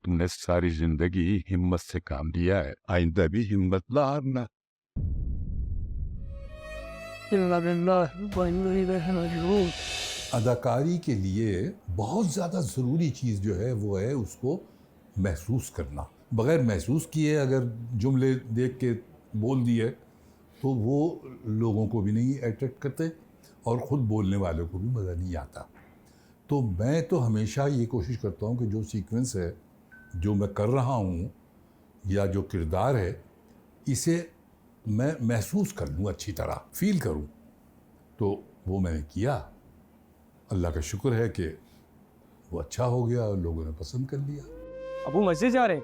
तुमने सारी जिंदगी हिम्मत से काम लिया है, आइंदा भी हिम्मत ना हारना। अदाकारी के लिए बहुत ज़्यादा ज़रूरी चीज़ जो है वो है उसको महसूस करना। बग़ैर महसूस किए अगर जुमले देख के बोल दिए तो वो लोगों को भी नहीं अट्रैक्ट करते और ख़ुद बोलने वालों को भी मज़ा नहीं आता। तो मैं तो हमेशा ये कोशिश करता हूँ कि जो सीक्वेंस है, जो मैं कर रहा हूँ या जो किरदार है, इसे मैं महसूस कर लूँ, अच्छी तरह फ़ील करूँ। तो वो मैंने किया। अल्लाह का शुक्र है कि वो अच्छा हो गया और लोगों ने पसंद कर लिया। अबू मस्जिद जा रहे हैं,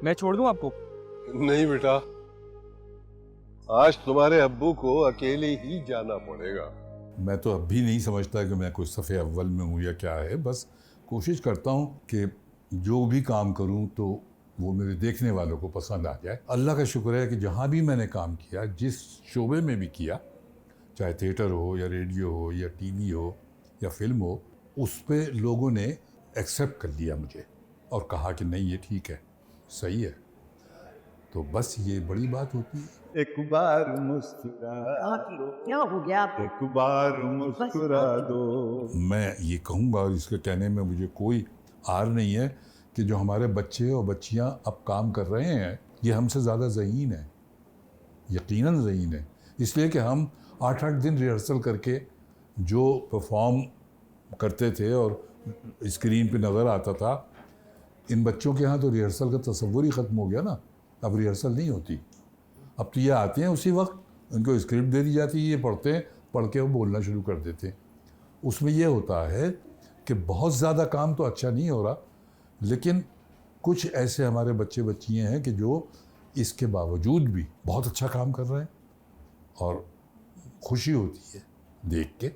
मैं छोड़ दूं आपको? नहीं बेटा, आज तुम्हारे अब्बू को अकेले ही जाना पड़ेगा। मैं तो अब भी नहीं समझता कि मैं कोई सफ़े अव्वल में हूँ या क्या है। बस कोशिश करता हूँ कि जो भी काम करूँ तो वो मेरे देखने वालों को पसंद आ जाए। अल्लाह का शुक्र है कि जहाँ भी मैंने काम किया, जिस शोबे में भी किया, चाहे थिएटर हो या रेडियो हो या टीवी हो या फिल्म हो, उस पे लोगों ने एक्सेप्ट कर लिया मुझे और कहा कि नहीं ये ठीक है, सही है। तो बस ये बड़ी बात होती है। एक बार मुस्कुरा दो, क्या हो गया आपको? एक बार मुस्कुरा दो। मैं ये कहूँगा और इसके कहने में मुझे कोई आर नहीं है कि जो हमारे बच्चे और बच्चियाँ अब काम कर रहे हैं, ये हमसे ज़्यादा ज़हीन है, यकीनन ज़हीन है। इसलिए कि हम 8-8 दिन रिहर्सल करके जो परफॉर्म करते थे और स्क्रीन पे नज़र आता था, इन बच्चों के यहाँ तो रिहर्सल का तसव्वुर ही ख़त्म हो गया ना। अब रिहर्सल नहीं होती। अब तो ये आते हैं उसी वक्त, उनको स्क्रिप्ट दे दी जाती है, ये पढ़ते हैं, पढ़ के वो बोलना शुरू कर देते हैं। उसमें ये होता है कि बहुत ज़्यादा काम तो अच्छा नहीं हो रहा, लेकिन कुछ ऐसे हमारे बच्चे बच्चियाँ हैं कि जो इसके बावजूद भी बहुत अच्छा काम कर रहे हैं और खुशी होती है देख के।